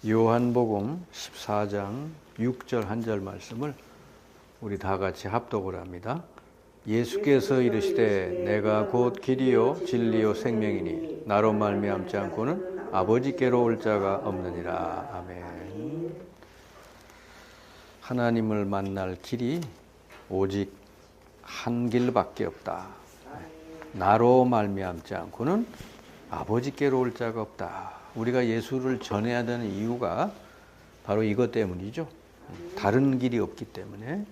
요한복음 14장 6절 한 절 말씀을 우리 다 같이 합독을 합니다. 예수께서 이르시되 내가 곧 길이요 진리요 생명이니 나로 말미암지 않고는 아버지께로 올 자가 없느니라. 아멘. 하나님을 만날 길이 오직 한 길밖에 없다. 나로 말미암지 않고는 아버지께로 올 자가 없다. 우리가 예수를 전해야 되는 이유가 바로 이것 때문이죠. 다른 길이 없기 때문에.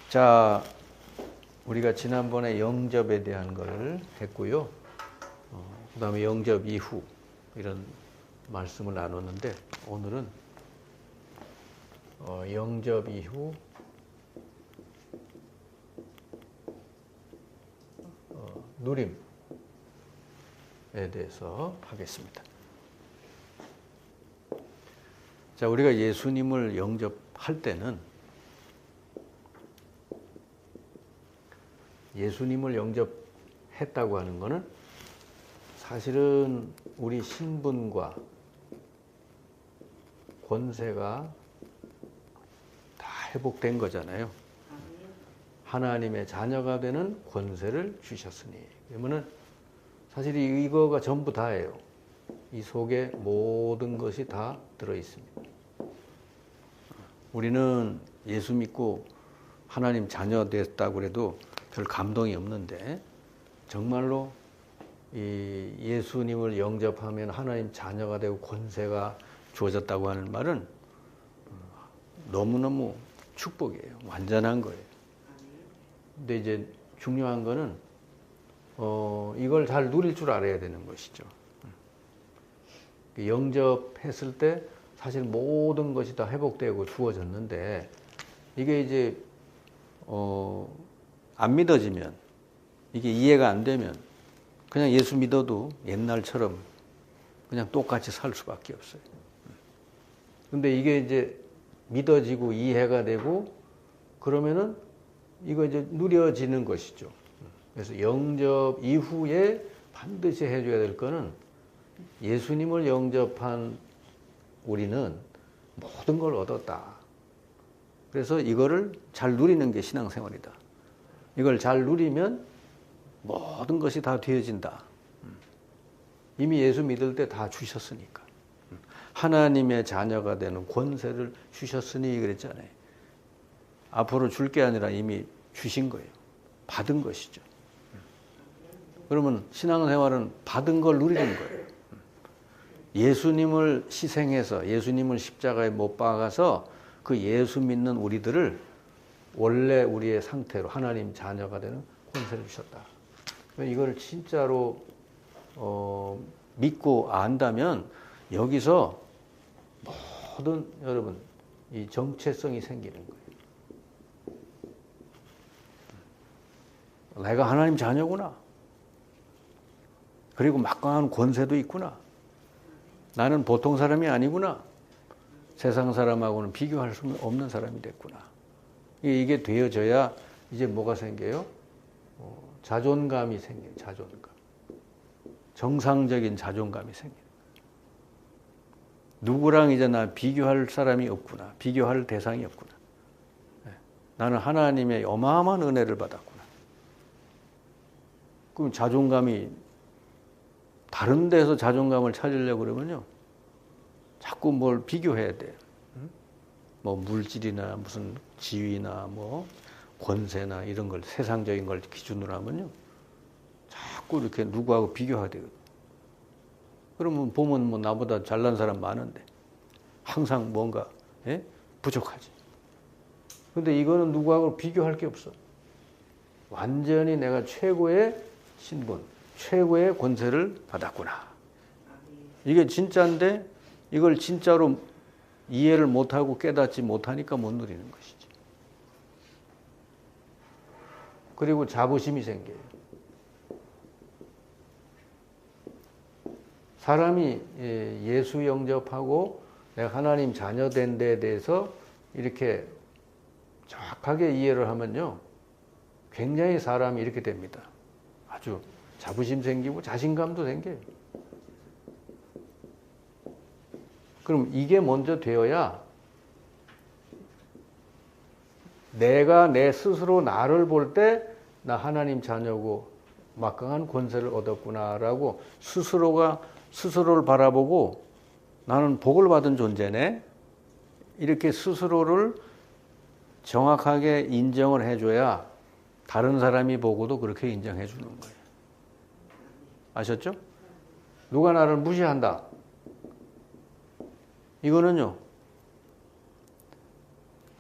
자, 우리가 지난번에 영접에 대한 걸 했고요. 그 다음에 영접 이후 이런 말씀을 나눴는데 오늘은 영접 이후 누림에 대해서 하겠습니다. 자, 우리가 예수님을 영접할 때는 예수님을 영접했다고 하는 것은 사실은 우리 신분과 권세가 다 회복된 거잖아요. 하나님의 자녀가 되는 권세를 주셨으니. 그러면은 사실 이거가 전부 다예요. 이 속에 모든 것이 다 들어 있습니다. 우리는 예수 믿고 하나님 자녀 됐다고 해도 별 감동이 없는데 정말로 이 예수님을 영접하면 하나님 자녀가 되고 권세가 주어졌다고 하는 말은 너무너무 축복이에요. 완전한 거예요. 근데 이제 중요한 거는 이걸 잘 누릴 줄 알아야 되는 것이죠. 영접했을 때 사실 모든 것이 다 회복되고 주어졌는데 이게 이제 안 믿어지면, 이게 이해가 안 되면 그냥 예수 믿어도 옛날처럼 그냥 똑같이 살 수밖에 없어요. 근데 이게 이제 믿어지고 이해가 되고 그러면은 이거 이제 누려지는 것이죠. 그래서 영접 이후에 반드시 해줘야 될 거는 예수님을 영접한 우리는 모든 걸 얻었다. 그래서 이거를 잘 누리는 게 신앙생활이다. 이걸 잘 누리면 모든 것이 다 되어진다. 이미 예수 믿을 때 다 주셨으니까. 하나님의 자녀가 되는 권세를 주셨으니 그랬잖아요. 앞으로 줄 게 아니라 이미 주신 거예요. 받은 것이죠. 그러면 신앙생활은 받은 걸 누리는 거예요. 예수님을 희생해서 예수님을 십자가에 못 박아서 그 예수 믿는 우리들을 원래 우리의 상태로 하나님 자녀가 되는 권세를 주셨다. 이걸 진짜로 믿고 안다면 여기서 모든 여러분 이 정체성이 생기는 거예요. 내가 하나님 자녀구나. 그리고 막강한 권세도 있구나. 나는 보통 사람이 아니구나. 세상 사람하고는 비교할 수 없는 사람이 됐구나. 이게 되어져야 이제 뭐가 생겨요? 자존감이 생겨요. 자존감. 정상적인 자존감이 생겨요. 누구랑 이제 나 비교할 사람이 없구나. 비교할 대상이 없구나. 나는 하나님의 어마어마한 은혜를 받았구나. 그럼 자존감이 다른 데서 자존감을 찾으려고 그러면요. 자꾸 뭘 비교해야 돼요. 뭐 물질이나 무슨 지위나 뭐 권세나 이런 걸 세상적인 걸 기준으로 하면요. 자꾸 이렇게 누구하고 비교하게 되거든요. 그러면 보면 뭐 나보다 잘난 사람 많은데 항상 뭔가 부족하지. 근데 이거는 누구하고 비교할 게 없어. 완전히 내가 최고의 신분, 최고의 권세를 받았구나. 이게 진짜인데 이걸 진짜로 이해를 못하고 깨닫지 못하니까 못 누리는 것이지. 그리고 자부심이 생겨요. 사람이 예수 영접하고 내가 하나님 자녀 된 데에 대해서 이렇게 정확하게 이해를 하면요. 굉장히 사람이 이렇게 됩니다. 아주 자부심 생기고 자신감도 생겨요. 그럼 이게 먼저 되어야 내가 내 스스로 나를 볼 때 나 하나님 자녀고 막강한 권세를 얻었구나라고 스스로가 스스로를 바라보고 나는 복을 받은 존재네. 이렇게 스스로를 정확하게 인정을 해줘야 다른 사람이 보고도 그렇게 인정해 주는 거예요. 아셨죠? 누가 나를 무시한다. 이거는요,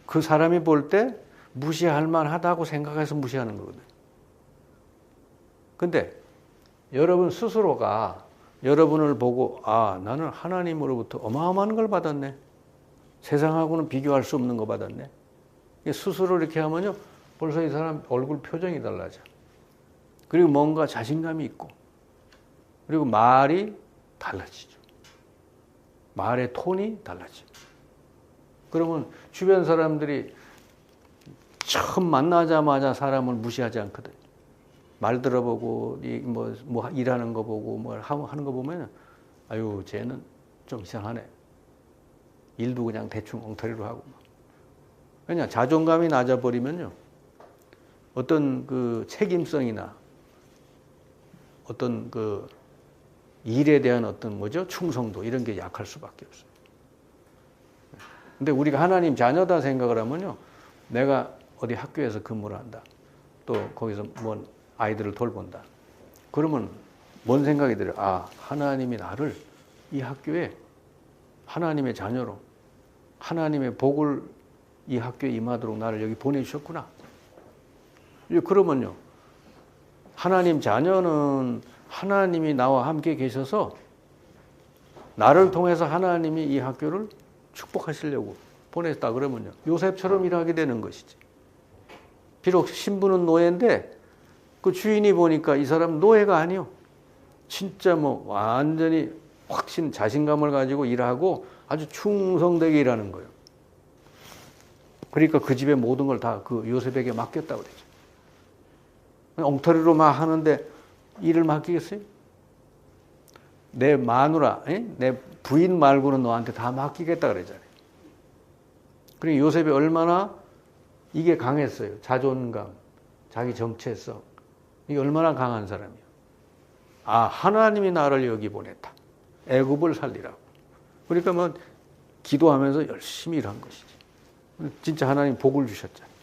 그 사람이 볼 때 무시할 만하다고 생각해서 무시하는 거거든요. 근데 여러분 스스로가 여러분을 보고 아, 나는 하나님으로부터 어마어마한 걸 받았네. 세상하고는 비교할 수 없는 거 받았네. 스스로 이렇게 하면요, 벌써 이 사람 얼굴 표정이 달라져. 그리고 뭔가 자신감이 있고, 그리고 말이 달라지죠. 말의 톤이 달라지죠. 그러면 주변 사람들이 처음 만나자마자 사람을 무시하지 않거든요. 말 들어보고, 뭐 일하는 거 보고, 뭐 하는 거 보면, 아유, 쟤는 좀 이상하네. 일도 그냥 대충 엉터리로 하고. 그냥 자존감이 낮아버리면요, 어떤 그 책임성이나 어떤 그 일에 대한 어떤 충성도 이런 게 약할 수밖에 없어요. 근데 우리가 하나님 자녀다 생각을 하면요, 내가 어디 학교에서 근무를 한다. 또 거기서 뭔 아이들을 돌본다. 그러면 뭔 생각이 들어요? 아, 하나님이 나를 이 학교에 하나님의 자녀로 하나님의 복을 이 학교에 임하도록 나를 여기 보내주셨구나. 그러면요, 하나님 자녀는 하나님이 나와 함께 계셔서 나를 통해서 하나님이 이 학교를 축복하시려고 보냈다 그러면요, 요셉처럼 일하게 되는 것이지. 비록 신부는 노예인데 그 주인이 보니까 이 사람 노예가 아니요, 진짜 뭐 완전히 확신 자신감을 가지고 일하고 아주 충성되게 일하는 거예요. 그러니까 그 집의 모든 걸 다 그 요셉에게 맡겼다고 그러죠. 엉터리로 막 하는데 일을 맡기겠어요? 내 마누라, 내 부인 말고는 너한테 다 맡기겠다 그러잖아요. 그러니까 요셉이 얼마나 이게 강했어요. 자존감, 자기 정체성. 이게 얼마나 강한 사람이에요. 아, 하나님이 나를 여기 보냈다. 애굽을 살리라고. 그러니까 뭐 기도하면서 열심히 일한 것이지. 진짜 하나님 복을 주셨잖아요.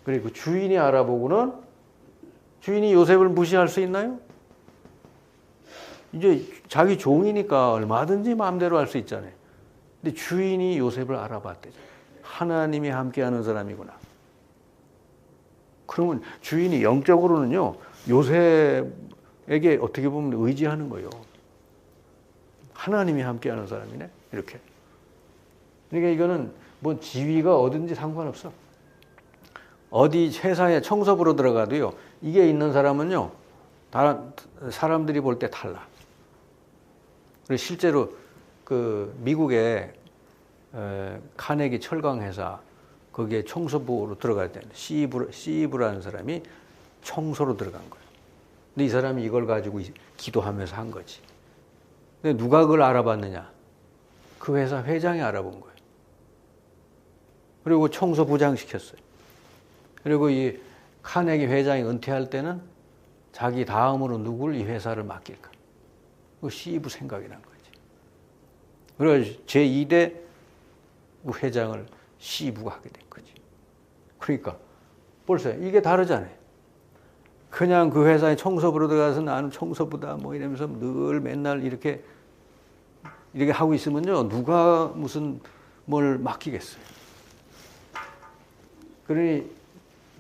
그리고 주인이 알아보고는, 주인이 요셉을 무시할 수 있나요? 이제 자기 종이니까 얼마든지 마음대로 할 수 있잖아요. 근데 주인이 요셉을 알아봤대죠. 하나님이 함께하는 사람이구나. 그러면 주인이 영적으로는요, 요셉에게 어떻게 보면 의지하는 거예요. 하나님이 함께하는 사람이네, 이렇게. 그러니까 이거는 뭐 지위가 어딘지 상관없어. 어디 회사에 청소부로 들어가도요, 이게 있는 사람은요, 다른 사람들이 볼 때 달라. 그리고 실제로 그 미국의 카네기 철강 회사, 거기에 청소부로 들어갈 때 시이브라는 사람이 청소로 들어간 거예요. 근데 이 사람이 이걸 가지고 기도하면서 한 거지. 근데 누가 그걸 알아봤느냐? 그 회사 회장이 알아본 거예요. 그리고 청소부장 시켰어요. 그리고 이 카네기 회장이 은퇴할 때는 자기 다음으로 누굴 이 회사를 맡길까? 그 시이브 생각이 난 거지. 그래서 제2대 회장을 시이브가 하게 된 거지. 그러니까 벌써 이게 다르잖아요. 그냥 그 회사에 청소부로 들어가서 나는 청소부다 뭐 이러면서 늘 맨날 이렇게 하고 있으면요, 누가 무슨 뭘 맡기겠어요. 그러니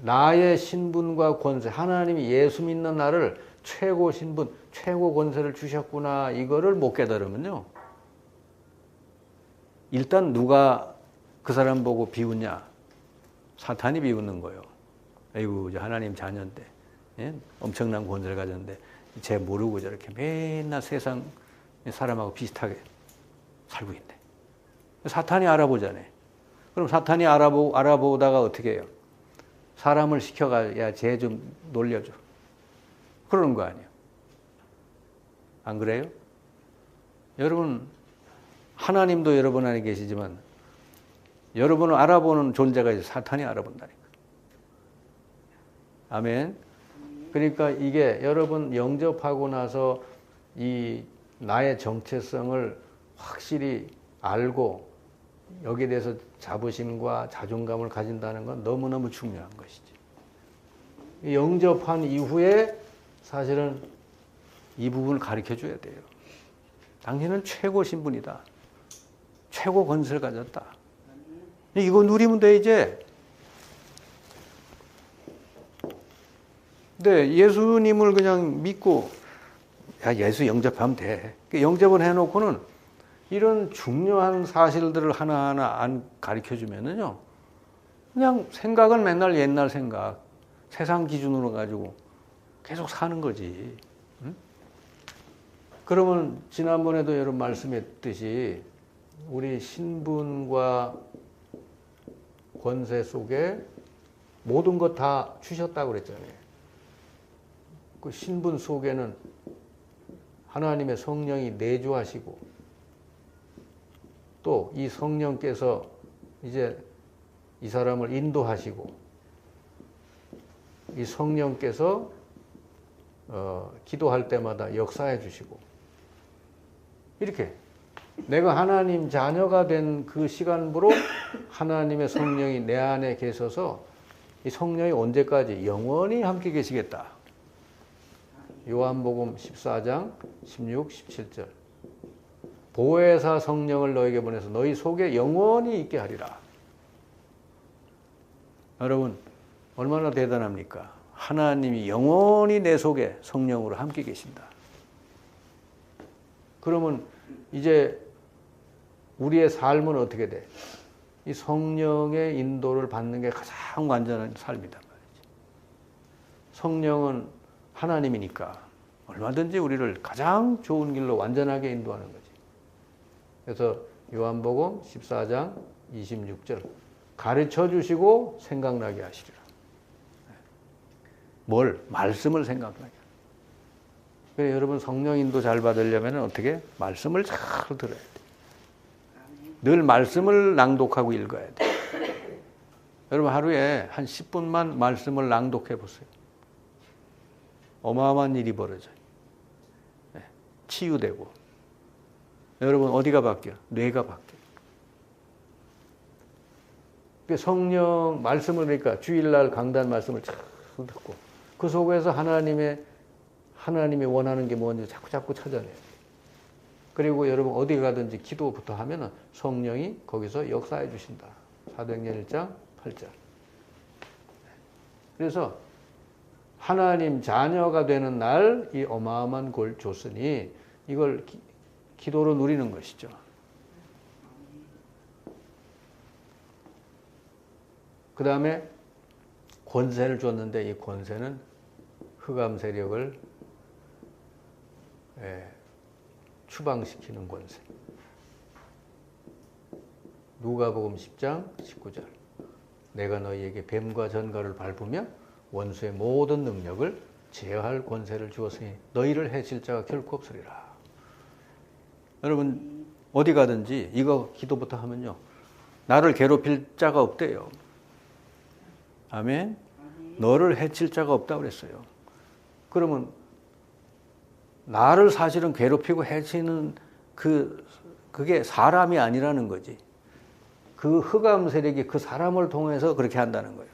나의 신분과 권세, 하나님이 예수 믿는 나를 최고 신분, 최고 권세를 주셨구나, 이거를 못 깨달으면요, 일단 누가 그 사람 보고 비웃냐? 사탄이 비웃는 거예요. 아이고, 하나님 자녀인데, 예? 엄청난 권세를 가졌는데 쟤 모르고 저렇게 맨날 세상 사람하고 비슷하게 살고 있네. 사탄이 알아보잖아요. 그럼 사탄이 알아보다가 어떻게 해요? 사람을 시켜가, 야, 쟤 좀 놀려줘. 그러는 거 아니에요. 안 그래요? 여러분, 하나님도 여러분 안에 계시지만 여러분을 알아보는 존재가 이제 사탄이 알아본다니까. 아멘. 그러니까 이게 여러분 영접하고 나서 이 나의 정체성을 확실히 알고 여기에 대해서 자부심과 자존감을 가진다는 건 너무너무 중요한 것이지. 영접한 이후에 사실은 이 부분을 가르쳐 줘야 돼요. 당신은 최고 신분이다. 최고 권세를 가졌다. 이거 누리면 돼, 이제. 근데 예수님을 그냥 믿고, 야, 예수 영접하면 돼. 영접을 해놓고는 이런 중요한 사실들을 하나하나 안 가르쳐 주면은요, 그냥 생각은 맨날 옛날 생각, 세상 기준으로 가지고 계속 사는 거지. 응? 그러면 지난번에도 여러분 말씀했듯이 우리 신분과 권세 속에 모든 것 다 주셨다고 그랬잖아요. 그 신분 속에는 하나님의 성령이 내주하시고 또 이 성령께서 이제 이 사람을 인도하시고 이 성령께서 기도할 때마다 역사해 주시고 이렇게 내가 하나님 자녀가 된 그 시간부로 하나님의 성령이 내 안에 계셔서 이 성령이 언제까지 영원히 함께 계시겠다. 요한복음 14장 16, 17절 보혜사 성령을 너에게 보내서 너희 속에 영원히 있게 하리라. 여러분 얼마나 대단합니까? 하나님이 영원히 내 속에 성령으로 함께 계신다. 그러면 이제 우리의 삶은 어떻게 돼? 이 성령의 인도를 받는 게 가장 완전한 삶이단 말이지. 성령은 하나님이니까 얼마든지 우리를 가장 좋은 길로 완전하게 인도하는 거지. 그래서 요한복음 14장 26절 가르쳐 주시고 생각나게 하시리라. 뭘? 말씀을 생각나게. 그래서 여러분 성령 인도 잘 받으려면 어떻게? 말씀을 잘 들어야 돼. 늘 말씀을 낭독하고 읽어야 돼. 여러분 하루에 한 10분만 말씀을 낭독해 보세요. 어마어마한 일이 벌어져요. 치유되고. 여러분 어디가 바뀌어? 뇌가 바뀌어. 성령 말씀을 그러니까 주일날 강단 말씀을 잘 듣고 그 속에서 하나님이 원하는 게 뭔지 자꾸 찾아내요. 그리고 여러분 어디 가든지 기도부터 하면은 성령이 거기서 역사해 주신다. 사도행전 1장 8절. 그래서 하나님 자녀가 되는 날 이 어마어마한 걸 줬으니 이걸 기도로 누리는 것이죠. 그 다음에 권세를 줬는데 이 권세는 흑암 세력을 추방시키는 권세. 누가복음 10장 19절. 내가 너희에게 뱀과 전갈을 밟으며 원수의 모든 능력을 제어할 권세를 주었으니 너희를 해칠 자가 결코 없으리라. 여러분 어디 가든지 이거 기도부터 하면요. 나를 괴롭힐 자가 없대요. 아멘. 너를 해칠 자가 없다고 그랬어요. 그러면 나를 사실은 괴롭히고 해치는 그게 사람이 아니라는 거지. 그 흑암 세력이 그 사람을 통해서 그렇게 한다는 거예요.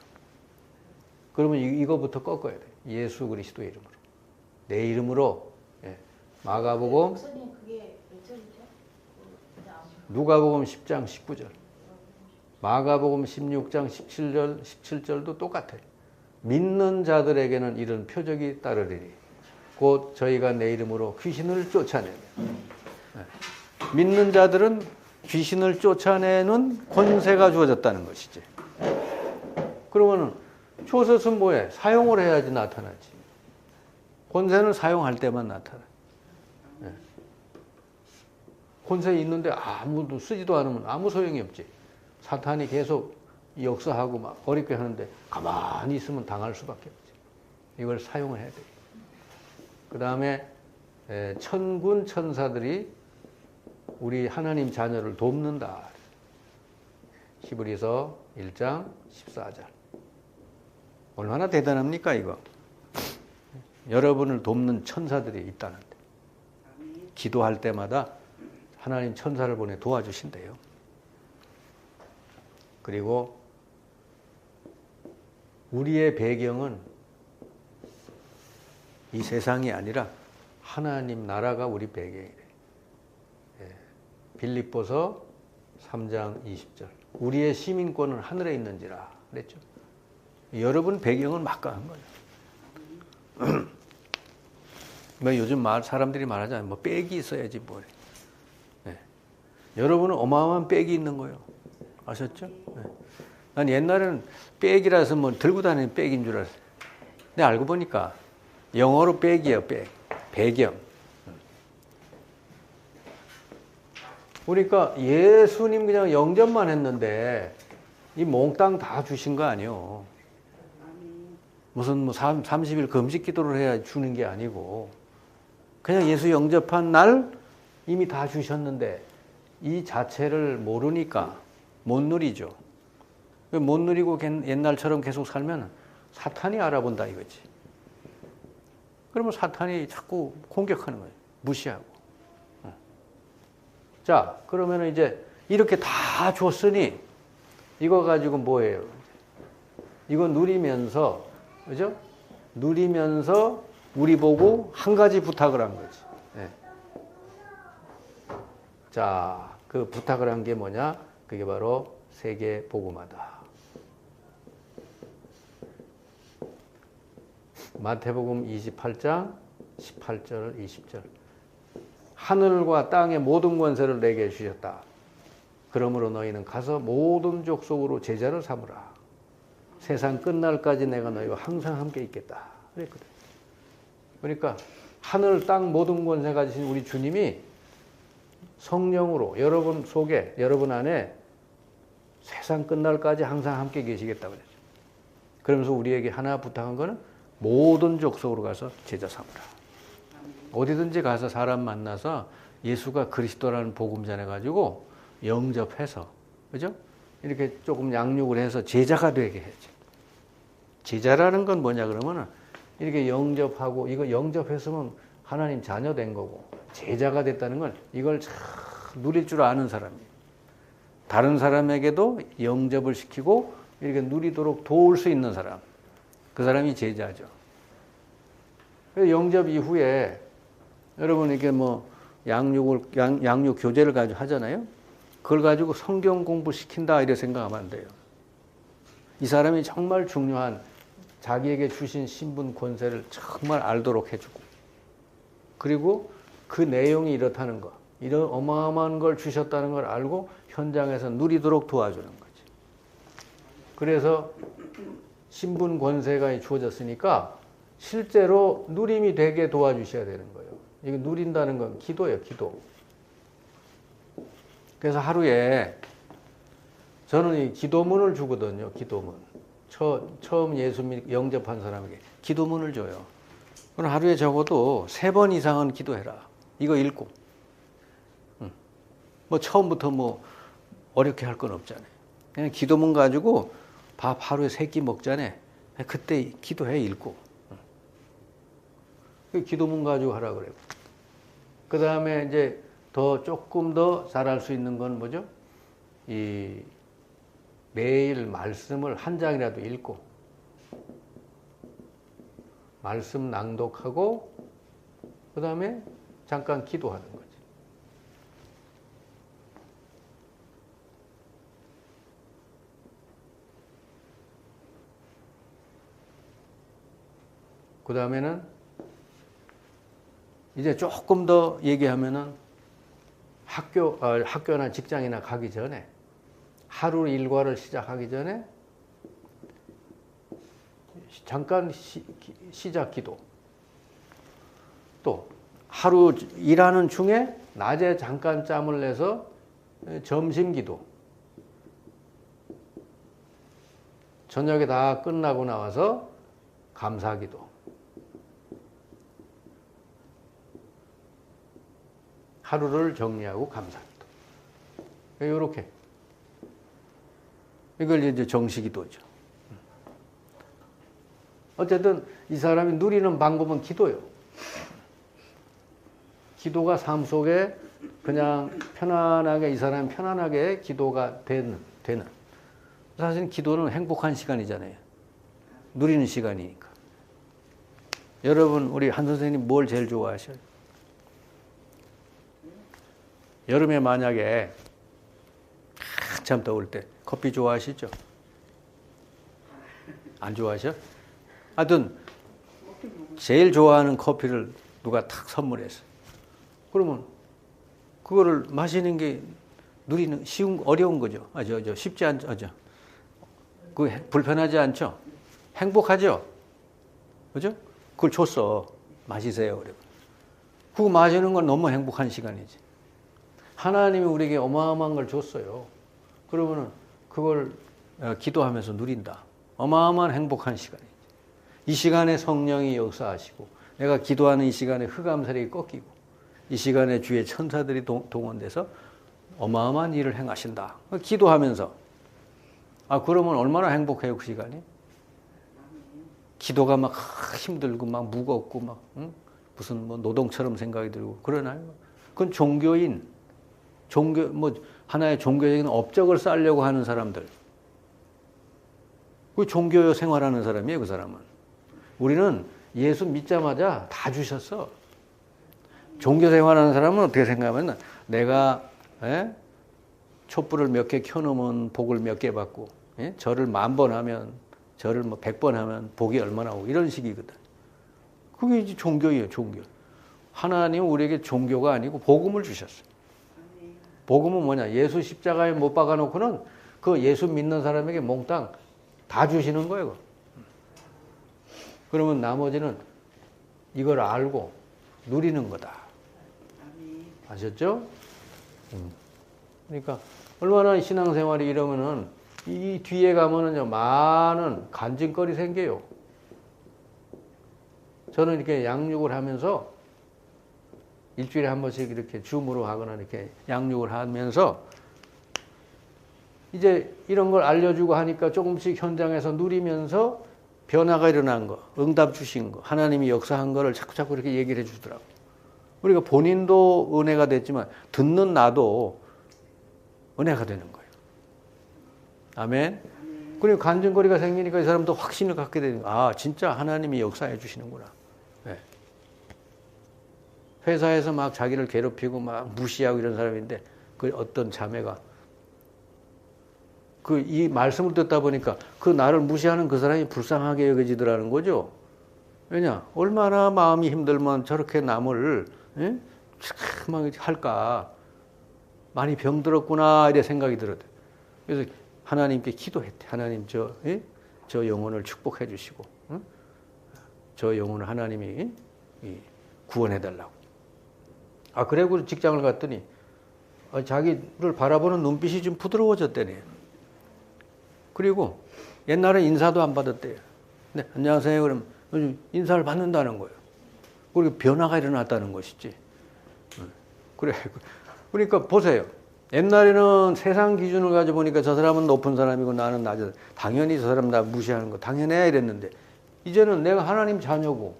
그러면 이거부터 꺾어야 돼. 예수 그리스도 이름으로. 내 이름으로. 마가복음 누가복음 10장 19절. 마가복음 16장 17절도 똑같아요. 믿는 자들에게는 이런 표적이 따르리니 곧 저희가 내 이름으로 귀신을 쫓아내며. 믿는 자들은 귀신을 쫓아내는 권세가 주어졌다는 것이지. 그러면 초섯은 뭐해? 사용을 해야지 나타나지. 권세는 사용할 때만 나타나. 권세 있는데 아무도 쓰지도 않으면 아무 소용이 없지. 사탄이 계속 역사하고 막 어렵게 하는데 가만히 있으면 당할 수밖에 없지. 이걸 사용을 해야 돼. 그 다음에 천군 천사들이 우리 하나님 자녀를 돕는다. 히브리서 1장 14절. 얼마나 대단합니까 이거. 여러분을 돕는 천사들이 있다는데. 기도할 때마다 하나님 천사를 보내 도와주신대요. 그리고 우리의 배경은 이 세상이 아니라 하나님 나라가 우리 배경이래. 빌립보서 3장 20절. 우리의 시민권은 하늘에 있는지라 그랬죠. 여러분 배경은 막강한 거예요. 뭐 요즘 사람들이 말하잖아요. 뭐 백이 있어야지 뭐. 네. 여러분은 어마어마한 백이 있는 거예요. 아셨죠? 네. 난 옛날에는 백이라서 뭐 들고 다니는 백인 줄 알았어요. 근데 알고 보니까 영어로 백이에요. 백. 배경. 그러니까 예수님 그냥 영접만 했는데 이 몽땅 다 주신 거 아니에요. 무슨 뭐 30일 금식 기도를 해야 주는 게 아니고 그냥 예수 영접한 날 이미 다 주셨는데 이 자체를 모르니까 못 누리죠. 못 누리고 옛날처럼 계속 살면 사탄이 알아본다 이거지. 그러면 사탄이 자꾸 공격하는 거예요. 무시하고. 자, 그러면 이제 이렇게 다 줬으니 이거 가지고 뭐예요? 이거 누리면서, 그죠? 누리면서 우리 보고 한 가지 부탁을 한 거지. 네. 자, 그 부탁을 한 게 뭐냐? 그게 바로 세계 복음화다. 마태복음 28장 18절 20절. 하늘과 땅의 모든 권세를 내게 주셨다. 그러므로 너희는 가서 모든 족속으로 제자를 삼으라. 세상 끝날까지 내가 너희와 항상 함께 있겠다. 그랬거든. 그러니까 하늘 땅 모든 권세 가지신 우리 주님이 성령으로 여러분 속에 여러분 안에 세상 끝날까지 항상 함께 계시겠다 그랬죠. 그러면서 우리에게 하나 부탁한 거는 모든 족속으로 가서 제자 삼으라. 어디든지 가서 사람 만나서 예수가 그리스도라는 복음 전해가지고 영접해서, 그죠? 이렇게 조금 양육을 해서 제자가 되게 해야지. 제자라는 건 뭐냐 그러면은 이렇게 영접하고 이거 영접했으면 하나님 자녀 된 거고 제자가 됐다는 건 이걸 참 누릴 줄 아는 사람이에요. 다른 사람에게도 영접을 시키고 이렇게 누리도록 도울 수 있는 사람. 그 사람이 제자죠. 영접 이후에 여러분 이렇게 뭐 양육 교재를 가지고 하잖아요. 그걸 가지고 성경 공부 시킨다 이렇게 생각하면 안 돼요. 이 사람이 정말 중요한 자기에게 주신 신분 권세를 정말 알도록 해주고 그리고 그 내용이 이렇다는 거 이런 어마어마한 걸 주셨다는 걸 알고 현장에서 누리도록 도와주는 거지. 그래서 신분 권세가 주어졌으니까 실제로 누림이 되게 도와주셔야 되는 거예요. 이거 누린다는 건 기도예요, 기도. 그래서 하루에 저는 이 기도문을 주거든요, 기도문. 처음 예수 영접한 사람에게 기도문을 줘요. 그럼 하루에 적어도 3번 이상은 기도해라. 이거 읽고. 뭐 처음부터 뭐 어렵게 할 건 없잖아요. 그냥 기도문 가지고 밥 하루에 3끼 먹잖아요. 그때 기도해 읽고. 기도문 가지고 하라 그래요. 그 다음에 이제 조금 더 잘할 수 있는 건 뭐죠? 매일 말씀을 한 장이라도 읽고, 말씀 낭독하고, 그 다음에 잠깐 기도하는 거지. 그 다음에는 이제 조금 더 얘기하면은 학교나 직장이나 가기 전에 하루 일과를 시작하기 전에 잠깐 시작 기도. 또 하루 일하는 중에 낮에 잠깐 짬을 내서 점심 기도. 저녁에 다 끝나고 나와서 감사 기도. 하루를 정리하고 감사기도. 이렇게. 이걸 이제 정시기도죠. 어쨌든 이 사람이 누리는 방법은 기도예요. 기도가 삶 속에 그냥 편안하게, 이 사람이 편안하게 기도가 되는. 사실 기도는 행복한 시간이잖아요. 누리는 시간이니까. 여러분, 우리 한 선생님 뭘 제일 좋아하셔요? 여름에 만약에 한참 더울 때 커피 좋아하시죠? 안 좋아하셔? 하여튼 제일 좋아하는 커피를 누가 탁 선물했어. 그러면 그거를 마시는 게 누리는 어려운 거죠. 쉽지 않죠. 그 불편하지 않죠? 행복하죠? 그죠? 그걸 줬어. 마시세요. 그래. 그거 마시는 건 너무 행복한 시간이지. 하나님이 우리에게 어마어마한 걸 줬어요. 그러면은 그걸 기도하면서 누린다. 어마어마한 행복한 시간이지. 이 시간에 성령이 역사하시고, 내가 기도하는 이 시간에 흑암 세력이 꺾이고, 이 시간에 주의 천사들이 동원돼서 어마어마한 일을 행하신다. 기도하면서. 그러면 얼마나 행복해요, 그 시간이? 기도가 막 힘들고 막 무겁고 막 무슨 뭐 노동처럼 생각이 들고 그러나요? 그건 하나의 종교적인 업적을 쌓으려고 하는 사람들. 그 종교 생활하는 사람이에요, 그 사람은. 우리는 예수 믿자마자 다 주셨어. 종교 생활하는 사람은 어떻게 생각하면 내가 촛불을 몇 개 켜놓으면 복을 몇 개 받고, 절을 10,000번 하면, 절을 100번 하면 복이 얼마나 오고 이런 식이거든. 그게 이제 종교예요, 종교. 하나님은 우리에게 종교가 아니고 복음을 주셨어요. 복음은 뭐냐? 예수 십자가에 못 박아놓고는 그 예수 믿는 사람에게 몽땅 다 주시는 거예요. 그러면 나머지는 이걸 알고 누리는 거다. 아셨죠? 그러니까 얼마나 신앙생활이 이러면은 이 뒤에 가면은요 많은 간증거리 생겨요. 저는 이렇게 양육을 하면서 일주일에 한 번씩 이렇게 줌으로 하거나 이렇게 양육을 하면서 이제 이런 걸 알려주고 하니까 조금씩 현장에서 누리면서 변화가 일어난 거, 응답 주신 거, 하나님이 역사한 거를 자꾸 이렇게 얘기를 해주더라고. 우리가 본인도 은혜가 됐지만 듣는 나도 은혜가 되는 거예요. 아멘. 그리고 간증거리가 생기니까 이 사람도 확신을 갖게 되는 거야. 진짜 하나님이 역사해 주시는구나. 네. 회사에서 막 자기를 괴롭히고 막 무시하고 이런 사람인데 그 어떤 자매가 이 말씀을 듣다 보니까 그 나를 무시하는 그 사람이 불쌍하게 여겨지더라는 거죠. 왜냐? 얼마나 마음이 힘들면 저렇게 남을 막 할까. 많이 병들었구나 이래 생각이 들었대. 그래서 하나님께 기도했대. 하나님 저 영혼을 축복해 주시고 저 영혼을 하나님이 구원해 달라고. 그래고 직장을 갔더니 자기를 바라보는 눈빛이 좀 부드러워졌대네. 그리고 옛날에 인사도 안 받았대요. 네, 안녕하세요. 그럼 요즘 인사를 받는다는 거예요. 그리고 변화가 일어났다는 것이지. 그래. 그러니까 보세요. 옛날에는 세상 기준을 가지고 보니까 저 사람은 높은 사람이고 나는 낮은, 당연히 저 사람 나 무시하는 거 당연해 이랬는데 이제는 내가 하나님 자녀고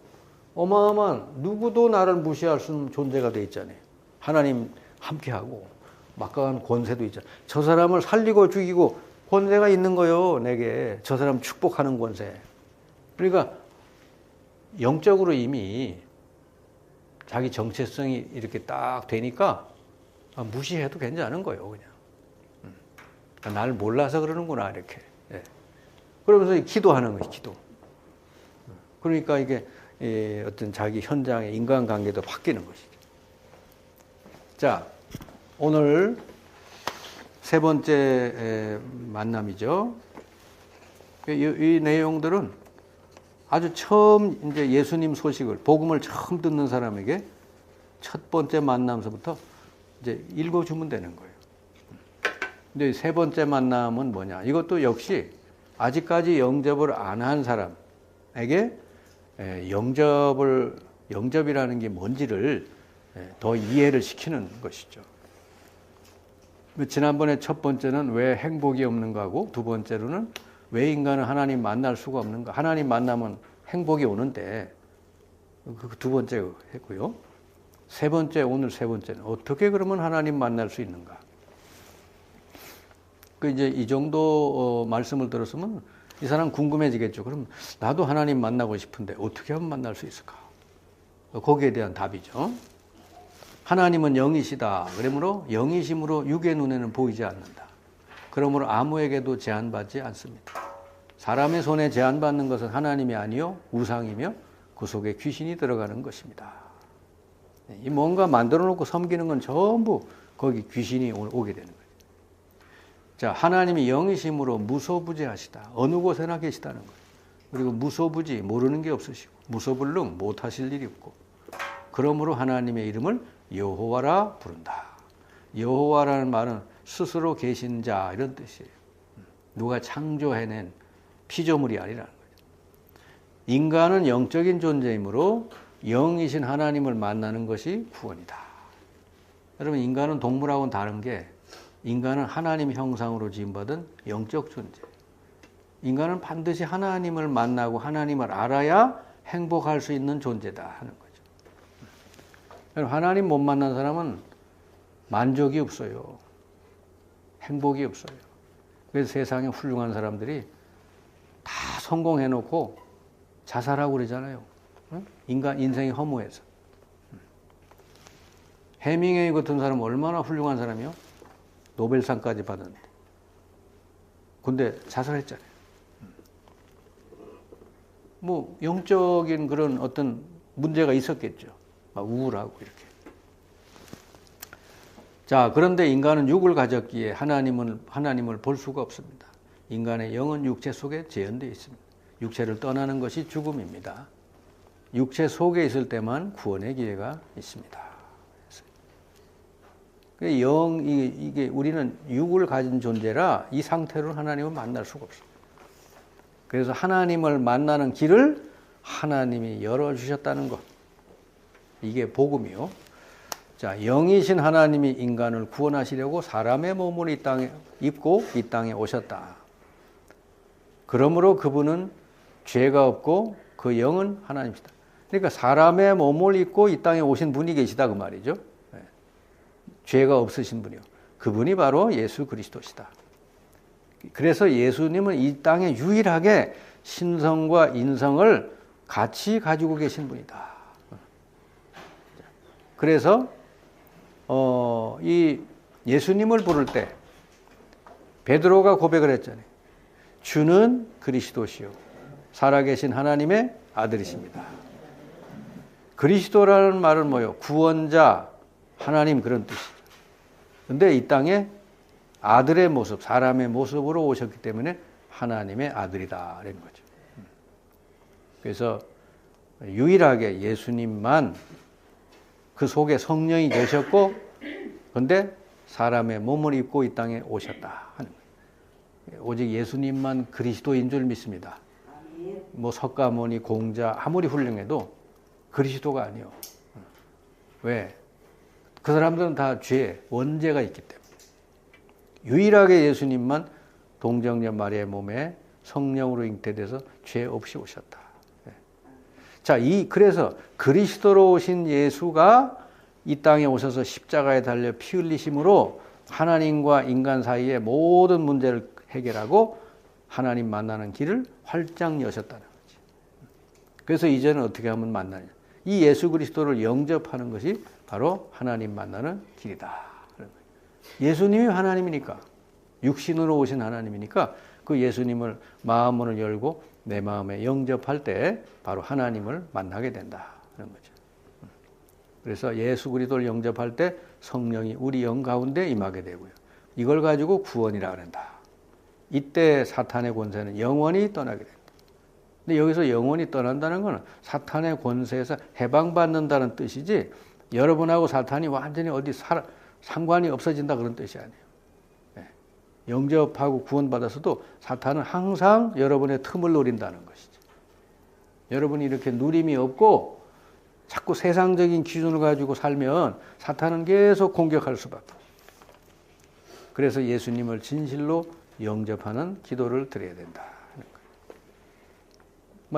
어마어마한 누구도 나를 무시할 수 없는 존재가 돼 있잖아요. 하나님 함께하고 막강한 권세도 있잖아요. 저 사람을 살리고 죽이고 권세가 있는 거요. 내게 저 사람 축복하는 권세. 그러니까 영적으로 이미 자기 정체성이 이렇게 딱 되니까 무시해도 괜찮은 거예요. 그냥 나를 몰라서 그러는구나 이렇게. 예. 그러면서 기도하는 거예요. 기도. 그러니까 이게 어떤 자기 현장의 인간관계도 바뀌는 것이죠. 자, 오늘 세 번째 만남이죠. 이 내용들은 아주 처음 이제 예수님 소식을, 복음을 처음 듣는 사람에게 첫 번째 만남서부터 이제 읽어주면 되는 거예요. 근데 세 번째 만남은 뭐냐? 이것도 역시 아직까지 영접을 안 한 사람에게 영접이라는 게 뭔지를 더 이해를 시키는 것이죠. 지난번에 첫 번째는 왜 행복이 없는가 하고 두 번째로는 왜 인간은 하나님 만날 수가 없는가. 하나님 만나면 행복이 오는데 그 두 번째 했고요. 세 번째, 오늘 세 번째는 어떻게 그러면 하나님 만날 수 있는가. 이제 이 정도 말씀을 들었으면 이 사람 궁금해지겠죠. 그럼 나도 하나님 만나고 싶은데 어떻게 하면 만날 수 있을까? 거기에 대한 답이죠. 하나님은 영이시다. 그러므로 영이심으로 육의 눈에는 보이지 않는다. 그러므로 아무에게도 제한받지 않습니다. 사람의 손에 제한받는 것은 하나님이 아니요 우상이며 그 속에 귀신이 들어가는 것입니다. 이 뭔가 만들어 놓고 섬기는 건 전부 거기 귀신이 오게 되는 거예요. 자, 하나님이 영이심으로 무소부재하시다. 어느 곳에나 계시다는 거예요. 그리고 무소부지, 모르는 게 없으시고 무소불능, 못하실 일이 없고 그러므로 하나님의 이름을 여호와라 부른다. 여호와라는 말은 스스로 계신 자 이런 뜻이에요. 누가 창조해낸 피조물이 아니라는 거죠. 인간은 영적인 존재이므로 영이신 하나님을 만나는 것이 구원이다. 여러분 인간은 동물하고는 다른 게 인간은 하나님 형상으로 지음받은 영적 존재. 인간은 반드시 하나님을 만나고 하나님을 알아야 행복할 수 있는 존재다 하는 거죠. 하나님 못 만난 사람은 만족이 없어요. 행복이 없어요. 그래서 세상에 훌륭한 사람들이 다 성공해놓고 자살하고 그러잖아요. 인생이 허무해서. 해밍웨이 같은 사람은 얼마나 훌륭한 사람이요? 노벨상까지 받았는데. 근데 자살했잖아요. 뭐 영적인 그런 어떤 문제가 있었겠죠. 막 우울하고 이렇게. 자, 그런데 인간은 육을 가졌기에 하나님을 볼 수가 없습니다. 인간의 영은 육체 속에 재현되어 있습니다. 육체를 떠나는 것이 죽음입니다. 육체 속에 있을 때만 구원의 기회가 있습니다. 이게 우리는 육을 가진 존재라 이 상태로 하나님을 만날 수가 없어요. 그래서 하나님을 만나는 길을 하나님이 열어주셨다는 것. 이게 복음이요. 자, 영이신 하나님이 인간을 구원하시려고 사람의 몸을 이 땅에 입고 이 땅에 오셨다. 그러므로 그분은 죄가 없고 그 영은 하나님이시다. 그러니까 사람의 몸을 입고 이 땅에 오신 분이 계시다 그 말이죠. 네. 죄가 없으신 분이요. 그분이 바로 예수 그리스도시다. 그래서 예수님은 이 땅에 유일하게 신성과 인성을 같이 가지고 계신 분이다. 그래서 이 예수님을 부를 때 베드로가 고백을 했잖아요. 주는 그리스도시요 살아계신 하나님의 아들이십니다. 그리스도라는 말은 뭐예요? 구원자, 하나님 그런 뜻이죠. 그런데 이 땅에 아들의 모습, 사람의 모습으로 오셨기 때문에 하나님의 아들이다 라는 거죠. 그래서 유일하게 예수님만 그 속에 성령이 계셨고 그런데 사람의 몸을 입고 이 땅에 오셨다 하는 거예요. 오직 예수님만 그리스도인 줄 믿습니다. 뭐 석가모니, 공자 아무리 훌륭해도 그리스도가 아니요. 왜? 그 사람들은 다 죄, 원죄가 있기 때문에. 유일하게 예수님만 동정녀 마리아의 몸에 성령으로 잉태돼서 죄 없이 오셨다. 자, 그래서 그리스도로 오신 예수가 이 땅에 오셔서 십자가에 달려 피 흘리심으로 하나님과 인간 사이의 모든 문제를 해결하고 하나님 만나는 길을 활짝 여셨다는 거지. 그래서 이제는 어떻게 하면 만나냐. 이 예수 그리스도를 영접하는 것이 바로 하나님 만나는 길이다. 예수님이 하나님이니까, 육신으로 오신 하나님이니까 그 예수님을 마음문을 열고 내 마음에 영접할 때 바로 하나님을 만나게 된다 하는 거죠. 그래서 예수 그리스도를 영접할 때 성령이 우리 영 가운데 임하게 되고요. 이걸 가지고 구원이라 그런다. 이때 사탄의 권세는 영원히 떠나게 된다. 근데 여기서 영원히 떠난다는 것은 사탄의 권세에서 해방받는다는 뜻이지 여러분하고 사탄이 완전히 어디 상관이 없어진다 그런 뜻이 아니에요. 네. 영접하고 구원받아서도 사탄은 항상 여러분의 틈을 노린다는 것이죠. 여러분이 이렇게 누림이 없고 자꾸 세상적인 기준을 가지고 살면 사탄은 계속 공격할 수밖에 없어요. 그래서 예수님을 진실로 영접하는 기도를 드려야 된다.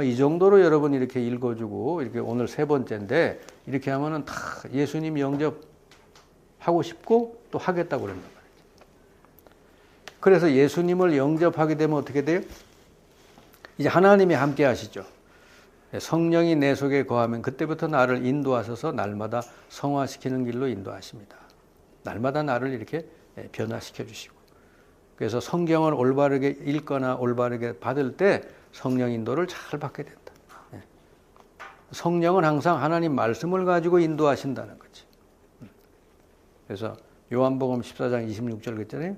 이 정도로 여러분 이렇게 읽어주고, 이렇게 오늘 세 번째인데, 이렇게 하면은 다 예수님 영접하고 싶고 또 하겠다고 그런단 말이에요. 그래서 예수님을 영접하게 되면 어떻게 돼요? 이제 하나님이 함께 하시죠. 성령이 내 속에 거하면 그때부터 나를 인도하셔서 날마다 성화시키는 길로 인도하십니다. 날마다 나를 이렇게 변화시켜 주시고. 그래서 성경을 올바르게 읽거나 올바르게 받을 때 성령 인도를 잘 받게 된다. 성령은 항상 하나님 말씀을 가지고 인도하신다는 거지. 그래서 요한복음 14장 26절 그랬잖아요.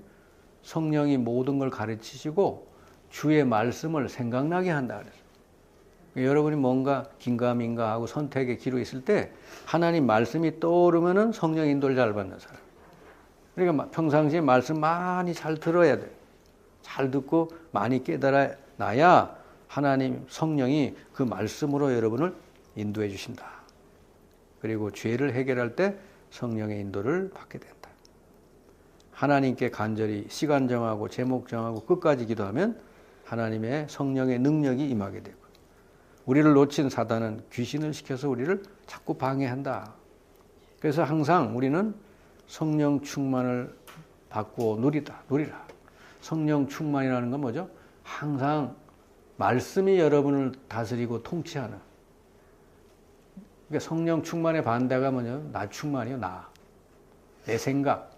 성령이 모든 걸 가르치시고 주의 말씀을 생각나게 한다 그래서. 여러분이 뭔가 긴가민가 하고 선택의 기로 있을 때 하나님 말씀이 떠오르면은 성령 인도를 잘 받는 사람. 그러니까 평상시에 말씀 많이 잘 들어야 돼요. 잘 듣고 많이 깨달아 놔야 하나님 성령이 그 말씀으로 여러분을 인도해 주신다. 그리고 죄를 해결할 때 성령의 인도를 받게 된다. 하나님께 간절히 시간 정하고 제목 정하고 끝까지 기도하면 하나님의 성령의 능력이 임하게 되고, 우리를 놓친 사단은 귀신을 시켜서 우리를 자꾸 방해한다. 그래서 항상 우리는 성령 충만을 받고 누리라. 성령 충만이라는 건 뭐죠? 항상 말씀이 여러분을 다스리고 통치하는. 그러니까 성령 충만의 반대가 뭐냐? 나 충만이요, 나. 내 생각,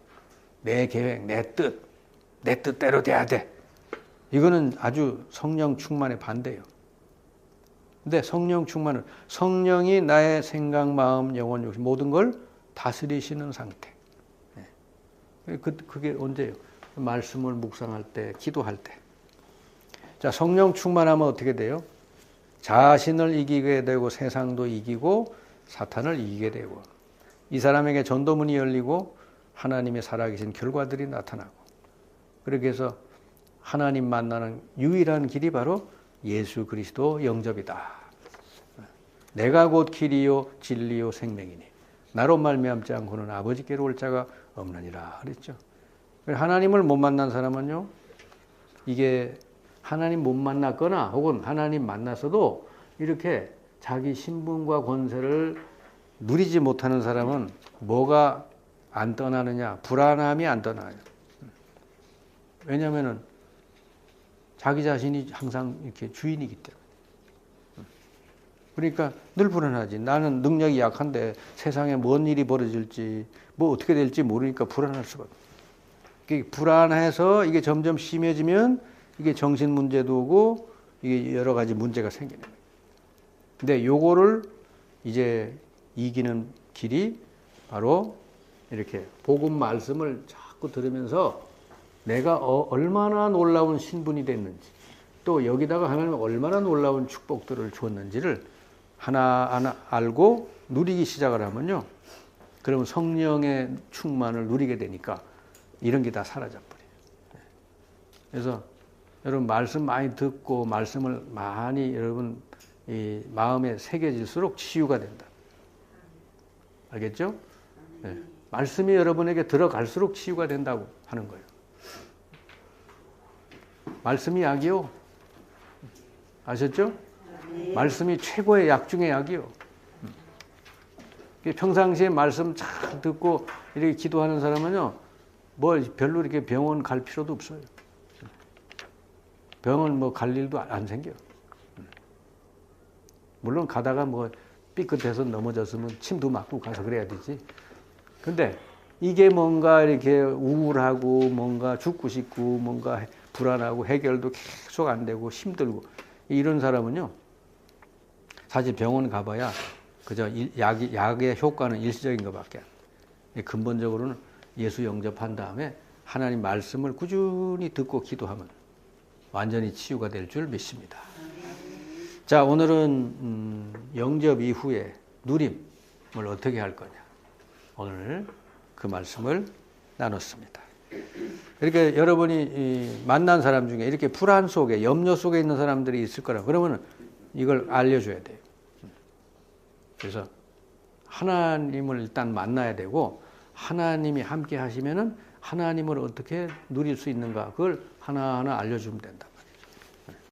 내 계획, 내 뜻대로 돼야 돼. 이거는 아주 성령 충만의 반대예요. 근데 성령 충만은 성령이 나의 생각, 마음, 영혼, 욕심 모든 걸 다스리시는 상태. 그게 언제예요? 말씀을 묵상할 때, 기도할 때. 자, 성령 충만하면 어떻게 돼요? 자신을 이기게 되고 세상도 이기고 사탄을 이기게 되고, 이 사람에게 전도문이 열리고 하나님의 살아계신 결과들이 나타나고, 그렇게 해서 하나님 만나는 유일한 길이 바로 예수 그리스도 영접이다. 내가 곧 길이요 진리요 생명이니 나로 말미암지 않고는 아버지께로 올 자가 없느니라 그랬죠. 하나님을 못 만난 사람은요, 이게 하나님 못 만났거나 혹은 하나님 만났어도 이렇게 자기 신분과 권세를 누리지 못하는 사람은 뭐가 안 떠나느냐? 불안함이 안 떠나요. 왜냐하면은 자기 자신이 항상 이렇게 주인이기 때문에. 그러니까 늘 불안하지. 나는 능력이 약한데 세상에 뭔 일이 벌어질지, 뭐 어떻게 될지 모르니까 불안할 수밖에 없어요. 불안해서 이게 점점 심해지면 이게 정신 문제도 오고 이게 여러 가지 문제가 생기는 거예요. 근데 요거를 이제 이기는 길이 바로 이렇게 복음 말씀을 자꾸 들으면서 내가 얼마나 놀라운 신분이 됐는지, 또 여기다가 하나님 얼마나 놀라운 축복들을 주었는지를 하나하나 알고 누리기 시작을 하면요, 그러면 성령의 충만을 누리게 되니까 이런 게 다 사라져 버려요. 그래서 여러분 말씀 많이 듣고 말씀을 많이 여러분 이 마음에 새겨질수록 치유가 된다. 알겠죠? 네. 말씀이 여러분에게 들어갈수록 치유가 된다고 하는 거예요. 말씀이 약이요. 아셨죠? 말씀이 최고의 약 중의 약이요. 평상시에 말씀 잘 듣고 이렇게 기도하는 사람은요, 뭐 별로 이렇게 병원 갈 필요도 없어요. 병원 뭐 갈 일도 안 생겨요. 물론 가다가 뭐 삐끗해서 넘어졌으면 침도 맞고 가서 그래야 되지. 근데 이게 뭔가 이렇게 우울하고 뭔가 죽고 싶고 뭔가 불안하고 해결도 계속 안 되고 힘들고 이런 사람은요, 사실 병원 가봐야 그저 약의 효과는 일시적인 것밖에 안 돼요. 근본적으로는 예수 영접한 다음에 하나님 말씀을 꾸준히 듣고 기도하면 완전히 치유가 될 줄 믿습니다. 자, 오늘은 영접 이후에 누림을 어떻게 할 거냐, 오늘 그 말씀을 나눴습니다. 그러니까 여러분이 만난 사람 중에 이렇게 불안 속에 염려 속에 있는 사람들이 있을 거라, 그러면 이걸 알려줘야 돼요. 그래서 하나님을 일단 만나야 되고 하나님이 함께 하시면은 하나님을 어떻게 누릴 수 있는가 그걸 하나하나 알려주면 된다.